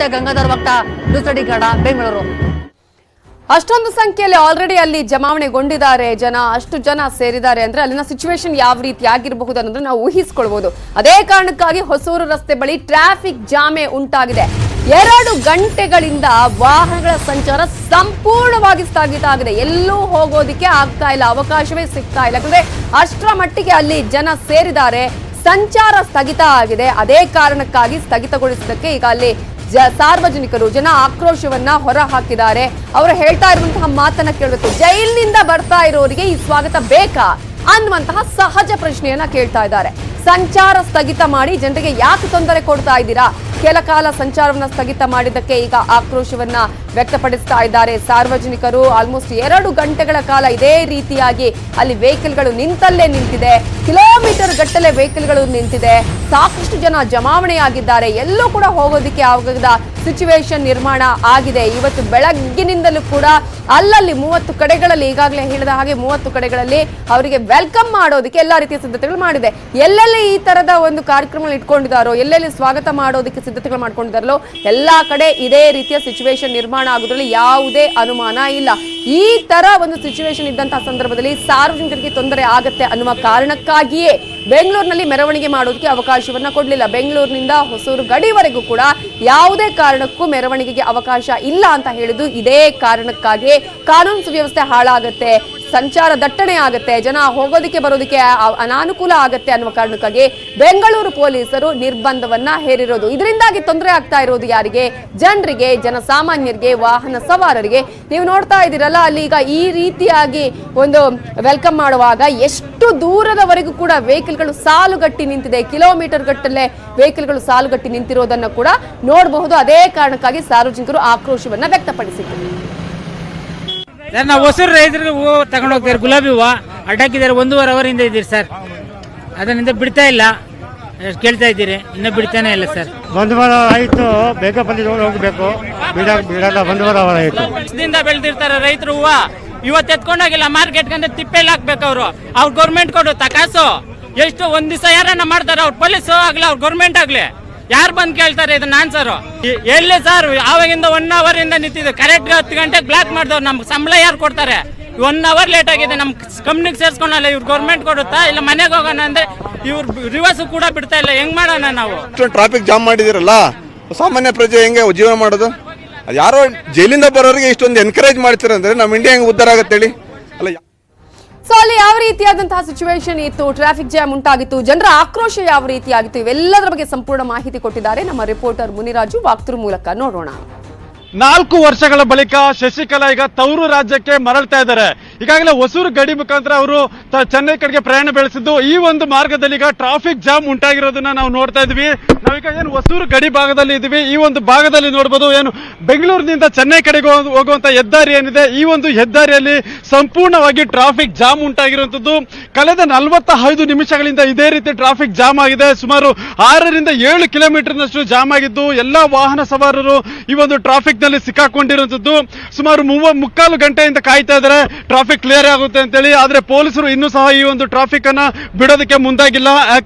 ಗಂಗಾಧರ್ ವಕ್ತ ದುಸಡಿಗಡ ಬೆಂಗಳೂರು. ಅಷ್ಟೊಂದು ಸಂಖ್ಯೆಯಲ್ಲಿ ಆಲ್ರೆಡಿ ಅಲ್ಲಿ ಜಮಾವಣೆಗೊಂಡಿದ್ದಾರೆ ಅಷ್ಟು ಜನ ಸೇರಿದ್ದಾರೆ ಅಂದ್ರೆ ಅಲ್ಲಿನ ಸಿಚುವೇಶನ್ ಯಾವ ರೀತಿ ಆಗಿರಬಹುದು ಅನ್ನೋದನ್ನ ನಾವು ಊಹಿಸಿಕೊಳ್ಳಬಹುದು. ಅದೇ ಕಾರಣಕ್ಕಾಗಿ ಹೊಸೂರು ರಸ್ತೆ ಬಳಿ ಟ್ರಾಫಿಕ್ ಜಾಮೆ ಉಂಟಾಗಿದೆ. 2 ಗಂಟೆಗಳಿಂದ ವಾಹನಗಳ ಸಂಚಾರ ಸಂಪೂರ್ಣವಾಗಿ ಸ್ಥಗಿತ ಆಗಿದೆ. ಎಲ್ಲೂ ಹೋಗೋದಿಕ್ಕೆ ಆಗ್ತಾ ಇಲ್ಲ, ಅವಕಾಶವೇ ಸಿಗ್ತಾ ಇಲ್ಲ. ಯಾಕಂದ್ರೆ ಅಷ್ಟರ ಮಟ್ಟಿಗೆ ಅಲ್ಲಿ ಜನ ಸೇರಿದ್ದಾರೆ, ಸಂಚಾರ ಸ್ಥಗಿತ ಆಗಿದೆ. ಅದೇ ಕಾರಣಕ್ಕಾಗಿ ಸ್ಥಗಿತಗೊಳಿಸಿದ್ದಕ್ಕೆ ಈಗ ಅಲ್ಲಿ ಸಾರ್ವಜನಿಕರು ಜನ ಆಕ್ರೋಶವನ್ನ ಹೊರ ಹಾಕಿದ್ದಾರೆ. ಅವರು ಹೇಳ್ತಾ ಇರುವಂತಹ ಮಾತನ್ನ ಕೇಳಬೇಕು. ಜೈಲಿನಿಂದ ಬರ್ತಾ ಇರೋರಿಗೆ ಈ ಸ್ವಾಗತ ಬೇಕಾ ಅನ್ನುವಂತಹ ಸಹಜ ಪ್ರಶ್ನೆಯನ್ನ ಕೇಳ್ತಾ ಇದ್ದಾರೆ. ಸಂಚಾರ ಸ್ಥಗಿತ ಮಾಡಿ ಜನರಿಗೆ ಯಾಕೆ ತೊಂದರೆ ಕೊಡ್ತಾ ಇದ್ದೀರಾ? ಕೆಲ ಕಾಲ ಸಂಚಾರವನ್ನ ಸ್ಥಗಿತ ಮಾಡಿದ್ದಕ್ಕೆ ಈಗ ಆಕ್ರೋಶವನ್ನ ವ್ಯಕ್ತಪಡಿಸ್ತಾ ಇದ್ದಾರೆ ಸಾರ್ವಜನಿಕರು. ಆಲ್ಮೋಸ್ಟ್ 2 ಗಂಟೆಗಳ ಕಾಲ ಇದೇ ರೀತಿಯಾಗಿ ಅಲ್ಲಿ ವೆಹಿಕಲ್ಗಳು ನಿಂತಲ್ಲೇ ನಿಂತಿದೆ. ಕಿಲೋಮೀಟರ್ ಗಟ್ಟಲೆ ವೆಹಿಕಲ್ಗಳು ನಿಂತಿದೆ. ಸಾಕಷ್ಟು ಜನ ಜಮಾವಣೆಯಾಗಿದ್ದಾರೆ. ಎಲ್ಲೂ ಕೂಡ ಹೋಗೋದಿಕ್ಕೆ ಆಗದ ಸಿಚುವೇಶನ್ ನಿರ್ಮಾಣ ಆಗಿದೆ. ಇವತ್ತು ಬೆಳಗ್ಗಿನಿಂದಲೂ ಕೂಡ ಅಲ್ಲಲ್ಲಿ 30 ಕಡೆಗಳಲ್ಲಿ, ಈಗಾಗಲೇ ಹೇಳಿದ ಹಾಗೆ 30 ಕಡೆಗಳಲ್ಲಿ ಅವರಿಗೆ ವೆಲ್ಕಮ್ ಮಾಡೋದಕ್ಕೆ ಎಲ್ಲಾ ರೀತಿಯ ಸಿದ್ಧತೆಗಳು ಮಾಡಿದೆ. ಎಲ್ಲೆಲ್ಲಿ ಈ ತರದ ಒಂದು ಕಾರ್ಯಕ್ರಮಗಳು ಇಟ್ಕೊಂಡಿದ್ದಾರೋ, ಎಲ್ಲೆಲ್ಲಿ ಸ್ವಾಗತ ಮಾಡೋದಕ್ಕೆ ಸಿದ್ಧತೆಗಳು ಮಾಡ್ಕೊಂಡಿದ್ದಾರಲ್ಲೋ ಎಲ್ಲಾ ಕಡೆ ಇದೇ ರೀತಿಯ ಸಿಚುವೇಶನ್ ನಿರ್ಮಾಣ ಆಗೋದ್ರಲ್ಲಿ ಯಾವುದೇ ಅನುಮಾನ ಇಲ್ಲ. ಈ ತರ ಒಂದು ಸಿಚುವೇಶನ್ ಇದ್ದಂತಹ ಸಂದರ್ಭದಲ್ಲಿ ಸಾರ್ವಜನಿಕರಿಗೆ ತೊಂದರೆ ಆಗತ್ತೆ ಅನ್ನುವ ಕಾರಣಕ್ಕಾಗಿಯೇ ಬೆಂಗಳೂರಿನಲ್ಲಿ ಮೆರವಣಿಗೆ ಮಾಡೋದಕ್ಕೆ ಅವಕಾಶವನ್ನ ಕೊಡ್ಲಿಲ್ಲ. ಬೆಂಗಳೂರಿನಿಂದ ಹೊಸೂರು ಗಡಿವರೆಗೂ ಕೂಡ ಯಾವುದೇ ಕಾರಣಕ್ಕೂ ಮೆರವಣಿಗೆಗೆ ಅವಕಾಶ ಇಲ್ಲ ಅಂತ ಹೇಳಿದ್ದು ಇದೇ ಕಾರಣಕ್ಕಾಗಿ. ಕಾನೂನು ಸುವ್ಯವಸ್ಥೆ ಹಾಳಾಗತ್ತೆ, ಸಂಚಾರ ದಟ್ಟಣೆ ಆಗತ್ತೆ, ಜನ ಹೋಗೋದಿಕ್ಕೆ ಬರೋದಿಕ್ಕೆ ಅನಾನುಕೂಲ ಆಗತ್ತೆ ಅನ್ನುವ ಕಾರಣಕ್ಕಾಗಿ ಬೆಂಗಳೂರು ಪೊಲೀಸರು ನಿರ್ಬಂಧವನ್ನ ಹೇರಿರೋದು. ಇದರಿಂದಾಗಿ ತೊಂದರೆ ಆಗ್ತಾ ಇರೋದು ಯಾರಿಗೆ? ಜನರಿಗೆ, ಜನಸಾಮಾನ್ಯರಿಗೆ, ವಾಹನ ಸವಾರರಿಗೆ. ನೀವು ನೋಡ್ತಾ ಇದ್ದೀರಲ್ಲ, ಅಲ್ಲಿ ಈಗ ಈ ರೀತಿಯಾಗಿ ಒಂದು ವೆಲ್ಕಮ್ ಮಾಡುವಾಗ ಎಷ್ಟು ದೂರದವರೆಗೂ ಕೂಡ ವೆಹಿಕಲ್ಗಳು ಸಾಲುಗಟ್ಟಿ ನಿಂತಿದೆ. ಕಿಲೋಮೀಟರ್ ಗಟ್ಟಲೆ ವೆಹಿಕಲ್ಗಳು ಸಾಲುಗಟ್ಟಿ ನಿಂತಿರೋದನ್ನ ಕೂಡ ನೋಡಬಹುದು. ಅದೇ ಕಾರಣಕ್ಕಾಗಿ ಸಾರ್ವಜನಿಕರು ಆಕ್ರೋಶವನ್ನ ವ್ಯಕ್ತಪಡಿಸಿದ್ದಾರೆ. ನಾವು ಹೊಸೂರು ರೈತರಿಗೆ ಹೂವು ತಗೊಂಡು ಹೋಗ್ತಾರೆ. ಗುಲಾಬಿ ಹೂವು ಅಡ್ಡಾಕಿದ್ದಾರೆ. 1.5 ಅವರಿಂದ ಇದ್ದೀರಿ ಸರ್, ಅದರಿಂದ ಬಿಡ್ತಾ ಇಲ್ಲ. ಕೇಳ್ತಾ ಇದ್ದೀರಿ, ಇನ್ನೂ ಬಿಡ್ತಾನೆ ಇಲ್ಲ ಸರ್. 1 ವಾರ ಆಯ್ತು, ಬೇಗ ಬಂದು ಹೋಗ್ಬೇಕು. ಬಿಡಲ್ಲ, 1 ವಾರ ಆಯ್ತು. ವರ್ಷದಿಂದ ಬೆಳೆದಿರ್ತಾರೆ ರೈತರು ಹೂವು. ಇವತ್ತು ಎತ್ಕೊಂಡೋಗಿಲ್ಲ ಮಾರ್ಕೆಟ್ಗೆ, ತಿಪ್ಪೆಲ್ಲ ಹಾಕ್ಬೇಕು. ಅವ್ರು ಗೌರ್ಮೆಂಟ್ ಕೊಡು ತಕಾಸು. ಎಷ್ಟು ಒಂದ್ ದಿವಸ ಯಾರನ್ನ ಮಾಡ್ತಾರೆ, ಅವ್ರ ಪೊಲೀಸ್ ಆಗ್ಲಿ, ಅವ್ರ ಗೌರ್ಮೆಂಟ್ ಆಗ್ಲಿ, ಯಾರು ಬಂದ್ ಕೇಳ್ತಾರೆ ಇದನ್ನ ಆನ್ಸರ್? ಎಲ್ಲಿ ಸರ್? ಆವಾಗಿಂದ 1 ಅವರ್ ಇಂದ ನಿಂತಿದೆ. ಕರೆಕ್ಟ್ 10 ಗಂಟೆಗೆ ಬ್ಲಾಕ್ ಮಾಡಿದವ್ರು. ನಮ್ಗೆ ಸಂಬಳ ಯಾರು ಕೊಡ್ತಾರೆ? 1 ಅವರ್ ಲೇಟ್ ಆಗಿದೆ. ನಮ್ ಕಂಪ್ನಿಗೆ ಸೇರ್ಸ್ಕೊಳಲ್ಲ. ಇವ್ರು ಗೌರ್ಮೆಂಟ್ ಕೊಡುತ್ತಾ ಇಲ್ಲ ಮನೆಗೆ ಹೋಗೋಣ ಅಂದ್ರೆ ಇವ್ರು ರಿವರ್ಸ್ ಕೂಡ ಬಿಡ್ತಾ ಇಲ್ಲ. ಹೆಂಗ್ ಮಾಡೋಣ ನಾವು? ಟ್ರಾಫಿಕ್ ಜಾಮ್ ಮಾಡಿದಿರಲ್ಲ, ಸಾಮಾನ್ಯ ಪ್ರಜೆ ಹೆಂಗೆ ಜೀವನ ಮಾಡೋದು? ಯಾರೋ ಜೈಲಿಂದ ಬರೋರಿಗೆ ಇಷ್ಟೊಂದು ಎನ್ಕರೇಜ್ ಮಾಡ್ತೀರಂದ್ರೆ ನಮ್ಮ ಇಂಡಿಯಾ ಹೆಂಗೆ ಉದ್ಧಾರ ಆಗತ್ತೆ ಹೇಳಿ? ಅಲ್ಲ, ಸೊ ಅಲ್ಲಿ ಯಾವ ರೀತಿಯಾದಂತಹ ಸಿಚುವೇಶನ್ ಇತ್ತು, ಟ್ರಾಫಿಕ್ ಜಾಮ್ ಉಂಟಾಗಿತ್ತು, ಜನರ ಆಕ್ರೋಶ ಯಾವ ರೀತಿಯಾಗಿತ್ತು, ಇವೆಲ್ಲದರ ಬಗ್ಗೆ ಸಂಪೂರ್ಣ ಮಾಹಿತಿ ಕೊಟ್ಟಿದ್ದಾರೆ ನಮ್ಮ ರಿಪೋರ್ಟರ್ ಮುನಿರಾಜು. ವಾಕ್ತೃ ಮೂಲಕ ನೋಡೋಣ. 4 ವರ್ಷಗಳ ಬಳಿಕ ಶಶಿಕಲಾ ಈಗ ತವರು ರಾಜ್ಯಕ್ಕೆ ಮರಳ್ತಾ ಇದ್ದಾರೆ. ಈಗಾಗಲೇ ಹೊಸೂರು ಗಡಿ ಮುಖಾಂತರ ಅವರು ಚೆನ್ನೈ ಕಡೆಗೆ ಪ್ರಯಾಣ ಬೆಳೆಸಿದ್ದು. ಈ ಒಂದು ಮಾರ್ಗದಲ್ಲಿ ಈಗ ಟ್ರಾಫಿಕ್ ಜಾಮ್ ಉಂಟಾಗಿರೋದನ್ನ ನಾವು ನೋಡ್ತಾ ಇದ್ವಿ. ನಾವೀಗ ಏನು ಹೊಸೂರು ಗಡಿ ಭಾಗದಲ್ಲಿ ಇದ್ದೀವಿ. ಈ ಒಂದು ಭಾಗದಲ್ಲಿ ನೋಡಬಹುದು, ಏನು ಬೆಂಗಳೂರಿನಿಂದ ಚೆನ್ನೈ ಕಡೆಗೆ ಹೋಗುವಂತ ಹೆದ್ದಾರಿ ಏನಿದೆ, ಈ ಒಂದು ಹೆದ್ದಾರಿಯಲ್ಲಿ ಸಂಪೂರ್ಣವಾಗಿ ಟ್ರಾಫಿಕ್ ಜಾಮ್ ಉಂಟಾಗಿರುವಂತದ್ದು. ಕಳೆದ 45 ನಿಮಿಷಗಳಿಂದ ಇದೇ ರೀತಿ ಟ್ರಾಫಿಕ್ ಜಾಮ್ ಆಗಿದೆ. ಸುಮಾರು 6 ರಿಂದ 7 ಕಿಲೋಮೀಟರ್ನಷ್ಟು ಜಾಮ್ ಆಗಿದ್ದು, ಎಲ್ಲಾ ವಾಹನ ಸವಾರರು ಈ ಒಂದು ಟ್ರಾಫಿಕ್ ನಲ್ಲಿ ಸಿಕ್ಕಾಕೊಂಡಿರುವಂತದ್ದು. ಸುಮಾರು 3.25 ಗಂಟೆಯಿಂದ ಕಾಯ್ತಾ ಇದ್ದಾರೆ ಟ್ರಾಫಿಕ್ ಕ್ಲಿಯರ್ ಆಗುತ್ತೆ ಅಂತೇಳಿ. ಆದ್ರೆ ಪೊಲೀಸರು ಇನ್ನೂ ಸಹ ಈ ಒಂದು ಟ್ರಾಫಿಕ್ ಅನ್ನ ಬಿಡೋದಕ್ಕೆ ಮುಂದಾಗಿಲ್ಲ.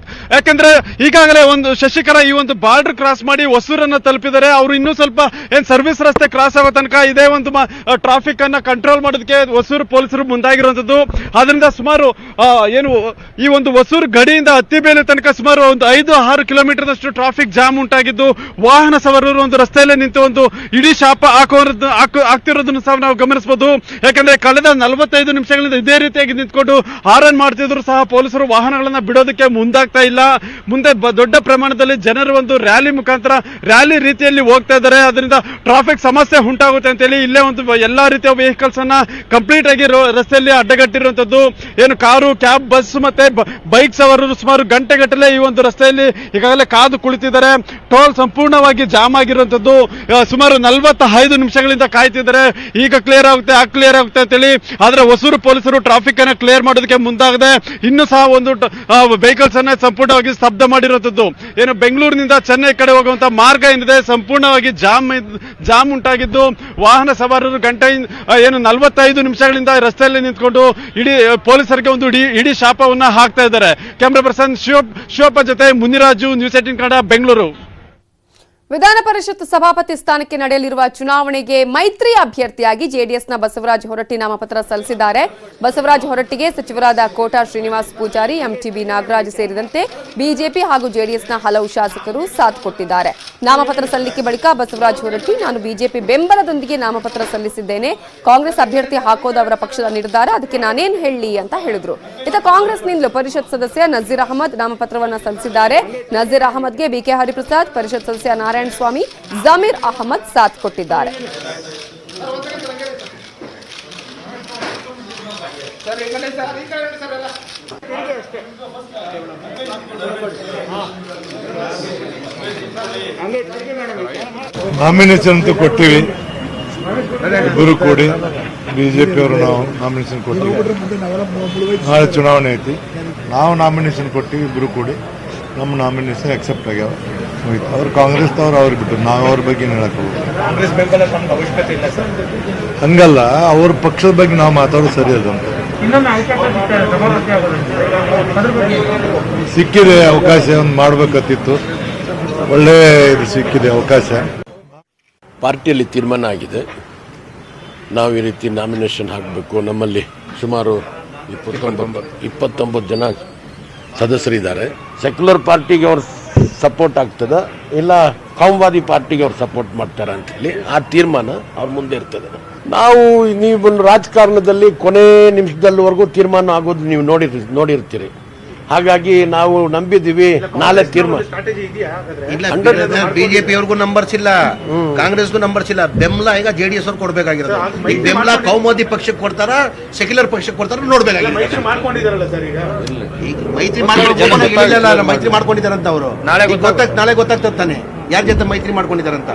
ಯಾಕಂದ್ರೆ ಈಗಾಗಲೇ ಒಂದು ಶಶಿಕಲಾ ಈ ಒಂದು ಬಾರ್ಡರ್ ಕ್ರಾಸ್ ಮಾಡಿ ಹೊಸೂರನ್ನ ತಲುಪಿದ್ದಾರೆ. ಅವರು ಇನ್ನೂ ಸ್ವಲ್ಪ ಸರ್ವಿಸ್ ರಸ್ತೆ ಕ್ರಾಸ್ ಆಗೋ ತನಕ ಇದೇ ಒಂದು ಟ್ರಾಫಿಕ್ ಅನ್ನ ಕಂಟ್ರೋಲ್ ಮಾಡೋದಕ್ಕೆ ಹೊಸೂರು ಪೊಲೀಸರು ಮುಂದಾಗಿರುವಂತದ್ದು. ಅದರಿಂದ ಸುಮಾರು ಏನು ಈ ಒಂದು ಹೊಸೂರು ಗಡಿಯಿಂದ ಹತ್ತಿಬೇಲೆ ತನಕ ಸುಮಾರು ಒಂದು 5-6 ಕಿಲೋಮೀಟರ್ನಷ್ಟು ಟ್ರಾಫಿಕ್ ಜಾಮ್ ಉಂಟಾಗಿದ್ದು, ವಾಹನ ಸವಾರರು ಒಂದು ರಸ್ತೆಯಲ್ಲೇ ನಿಂತು ಒಂದು ಇಡೀ ಶಾಪ ಆಗ್ತಿರೋದನ್ನು ಸಹ ನಾವು ಗಮನಿಸಬಹುದು. ಯಾಕಂದ್ರೆ ಕಳೆದ 45 ನಿಮಿಷಗಳಿಂದ ಇದೇ ರೀತಿಯಾಗಿ ನಿಂತ್ಕೊಂಡು ಹಾರನ್ ಮಾಡ್ತಿದ್ರು ಸಹ ಪೊಲೀಸರು ವಾಹನಗಳನ್ನ ಬಿಡೋದಕ್ಕೆ ಮುಂದಾಗ್ತಾ ಇಲ್ಲ. ಮುಂದೆ ದೊಡ್ಡ ಪ್ರಮಾಣದಲ್ಲಿ ಜನರು ಒಂದು ರ್ಯಾಲಿ ಮುಖಾಂತರ ರ್ಯಾಲಿ ರೀತಿಯಲ್ಲಿ ಹೋಗ್ತಾ ಇದ್ದಾರೆ. ಅದರಿಂದ ಟ್ರಾಫಿಕ್ ಸಮಸ್ಯೆ ಉಂಟಾಗುತ್ತೆ ಅಂತೇಳಿ ಇಲ್ಲೇ ಒಂದು ಎಲ್ಲಾ ರೀತಿಯ ವೆಹಿಕಲ್ಸ್ ಅನ್ನ ಕಂಪ್ಲೀಟ್ ಆಗಿ ರಸ್ತೆಯಲ್ಲಿ ಅಡ್ಡಗಟ್ಟಿರುವಂತದ್ದು. ಏನು ಕಾರು, ಕ್ಯಾಬ್, ಬಸ್ ಮತ್ತೆ ಬೈಕ್ ಸವಾರರು ಸುಮಾರು ಗಂಟೆಗಟ್ಟಲೆ ಈ ಒಂದು ರಸ್ತೆಯಲ್ಲಿ ಈಗಾಗಲೇ ಕಾದು ಕುಳಿತಿದ್ದಾರೆ. ಟೋಲ್ ಸಂಪೂರ್ಣವಾಗಿ ಜಾಮ್ ಆಗಿರುವಂತದ್ದು. ಸುಮಾರು 45 ನಿಮಿಷಗಳಿಂದ ಕಾಯ್ತಿದ್ದಾರೆ. ಈಗ ಕ್ಲಿಯರ್ ಆಗುತ್ತೆ ಅಂತೇಳಿ. ಆದ್ರೆ ಹೊಸೂರು ಪೊಲೀಸರು ಟ್ರಾಫಿಕ್ ಅನ್ನ ಕ್ಲಿಯರ್ ಮಾಡೋದಕ್ಕೆ ಮುಂದಾಗದೆ ಇನ್ನೂ ಸಹ ಒಂದು ವೆಹಿಕಲ್ಸ್ ಅನ್ನ ಸಂಪೂರ್ಣವಾಗಿ ಸ್ತಬ್ಧ ಮಾಡಿರುವಂತದ್ದು. ಏನು ಬೆಂಗಳೂರಿನಿಂದ ಚೆನ್ನೈ ಕಡೆ ಹೋಗುವಂತ ಮಾರ್ಗ ಏನಿದೆ ಸಂಪೂರ್ಣವಾಗಿ ಜಾಮ್ ಉಂಟಾಗಿದ್ದು, ವಾಹನ ಸವಾರರು ಏನು 45 ನಿಮಿಷಗಳಿಂದ ರಸ್ತೆಯಲ್ಲಿ ನಿಂತ್ಕೊಂಡು ಇಡೀ ಪೊಲೀಸರಿಗೆ ಒಂದು ಇಡೀ ಶಾಪವನ್ನ ಹಾಕ್ತಾ ಇದ್ದಾರೆ. ಕ್ಯಾಮ್ರಾ ಪರ್ಸನ್ ಶಿವಪ್ಪ ಜೊತೆ ಮುನಿರಾಜು, ನ್ಯೂಸ್ 18 ಕನ್ನಡ, ಬೆಂಗಳೂರು. ವಿಧಾನ ಪರಿಷತ್ ಸಭಾಪತಿ ಸ್ಥಾನಕ್ಕೆ ನಡೆಯಲಿರುವ ಚುನಾವಣೆಗೆ ಮೈತ್ರಿ ಅಭ್ಯರ್ಥಿಯಾಗಿ ಜೆಡಿಎಸ್ನ ಬಸವರಾಜ ಹೊರಟ್ಟಿ ನಾಮಪತ್ರ ಸಲ್ಲಿಸಿದ್ದಾರೆ. ಬಸವರಾಜ ಹೊರಟ್ಟಿಗೆ ಸಚಿವರಾದ ಕೋಟಾ ಶ್ರೀನಿವಾಸ್ ಪೂಜಾರಿ, ಎಂಟಿಬಿ ನಾಗರಾಜ್ ಸೇರಿದಂತೆ ಬಿಜೆಪಿ ಹಾಗೂ ಜೆಡಿಎಸ್ನ ಹಲವು ಶಾಸಕರು ಸಾಥ್ ಕೊಟ್ಟಿದ್ದಾರೆ. ನಾಮಪತ್ರ ಸಲ್ಲಿಕೆ ಬಳಿಕ ಬಸವರಾಜ ಹೊರಟ್ಟಿ, ನಾನು ಬಿಜೆಪಿ ಬೆಂಬಲದೊಂದಿಗೆ ನಾಮಪತ್ರ ಸಲ್ಲಿಸಿದ್ದೇನೆ. ಕಾಂಗ್ರೆಸ್ ಅಭ್ಯರ್ಥಿ ಹಾಕೋದು ಅವರ ಪಕ್ಷದ ನಿರ್ಧಾರ, ಅದಕ್ಕೆ ನಾನೇನು ಹೇಳಲಿ ಅಂತ ಹೇಳಿದ್ರು. ಇತ್ತ ಕಾಂಗ್ರೆಸ್ನಿಂದಲೂ ಪರಿಷತ್ ಸದಸ್ಯ ನಜೀರ್ ಅಹಮದ್ ನಾಮಪತ್ರವನ್ನು ಸಲ್ಲಿಸಿದ್ದಾರೆ. ನಜೀರ್ ಅಹಮದ್ಗೆ ಬಿಕೆ ಹರಿಪ್ರಸಾದ್, ಪರಿಷತ್ ಸದಸ್ಯ ನಾರಾಯಣ ಸ್ವಾಮಿ, ಜಮೀರ್ ಅಹಮದ್ ಸಾಥ್ ಕೊಟ್ಟಿದ್ದಾರೆ. ನಾಮಿನೇಷನ್ ಅಂತೂ ಕೊಟ್ಟಿವಿ, ಇಬ್ಬರು ಕೂಡಿ ಬಿಜೆಪಿ ಅವರು ನಾವು ನಾಮಿನೇಷನ್ ಕೊಟ್ಟಿವಿ. ನಾಳೆ ಚುನಾವಣೆ ಐತಿ, ನಾವು ನಾಮಿನೇಷನ್ ಕೊಟ್ಟಿವಿ, ಇಬ್ಬರು ಕೂಡಿ ನಮ್ಮ ನಾಮಿನೇಷನ್ ಅಕ್ಸೆಪ್ಟ್ ಆಗ್ಯಾವ. ಅವ್ರು ಕಾಂಗ್ರೆಸ್ನವ್ರು ಅವ್ರು ಬಿಟ್ಟರು, ನಾವು ಅವ್ರ ಬಗ್ಗೆ ಹೇಳಕ್ ಹಂಗಲ್ಲ. ಅವ್ರ ಪಕ್ಷದ ಬಗ್ಗೆ ನಾವು ಮಾತಾಡೋದು ಸರಿ ಅದಂತ. ಸಿಕ್ಕಿದೆ ಅವಕಾಶ, ಒಂದು ಮಾಡ್ಬೇಕತ್ತಿತ್ತು, ಒಳ್ಳೆ ಇದು ಸಿಕ್ಕಿದೆ ಅವಕಾಶ. ಪಾರ್ಟಿಯಲ್ಲಿ ತೀರ್ಮಾನ ಆಗಿದೆ, ನಾವು ಈ ರೀತಿ ನಾಮಿನೇಷನ್ ಹಾಕಬೇಕು. ನಮ್ಮಲ್ಲಿ ಸುಮಾರು 29 ಜನ ಸದಸ್ಯರಿದ್ದಾರೆ. ಸೆಕ್ಯುಲರ್ ಪಾರ್ಟಿಗೆ ಅವ್ರು ಸಪೋರ್ಟ್ ಆಗ್ತದ, ಇಲ್ಲ ಕಾಮವಾದಿ ಪಾರ್ಟಿಗೆ ಅವ್ರು ಸಪೋರ್ಟ್ ಮಾಡ್ತಾರ ಅಂತ ಹೇಳಿ ಆ ತೀರ್ಮಾನ ಅವ್ರ ಮುಂದೆ ಇರ್ತದೆ. ನಾವು ನೀವು ರಾಜಕಾರಣದಲ್ಲಿ ಕೊನೆ ನಿಮಿಷದಲ್ಲಿವರೆಗೂ ತೀರ್ಮಾನ ಆಗೋದು ನೀವು ನೋಡಿರ್ತೀರಿ. ಹಾಗಾಗಿ ನಾವು ನಂಬಿದೀವಿ, ನಾಳೆ ತೀರ್ಮಾನ. ಬಿಜೆಪಿ ಅವ್ರಿಗೂ ನಂಬರ್ಸ್ ಇಲ್ಲ, ಕಾಂಗ್ರೆಸ್ಗೂ ನಂಬರ್ಸ್ ಇಲ್ಲ. ಬೆಂಬಲ ಈಗ ಜೆಡಿಎಸ್ ಅವ್ರು ಕೊಡ್ಬೇಕಾಗಿರೋದು. ಈಗ ಬೆಂಬಲ ಕೌಮೋದಿ ಪಕ್ಷಕ್ಕೆ ಕೊಡ್ತಾರ, ಸೆಕ್ಯುಲರ್ ಪಕ್ಷಕ್ಕೆ ಕೊಡ್ತಾರ, ನೋಡ್ಬೇಕಾಗಿದೆ. ಈಗ ಮೈತ್ರಿ ಮೈತ್ರಿ ಮಾಡ್ಕೊಂಡಿದಾರಂತ ಅವರು ನಾಳೆ ಗೊತ್ತಾಗ್ತದೆ ತಾನೆ ಯಾರ ಜೊತೆ ಮೈತ್ರಿ ಮಾಡ್ಕೊಂಡಿದಾರಂತ.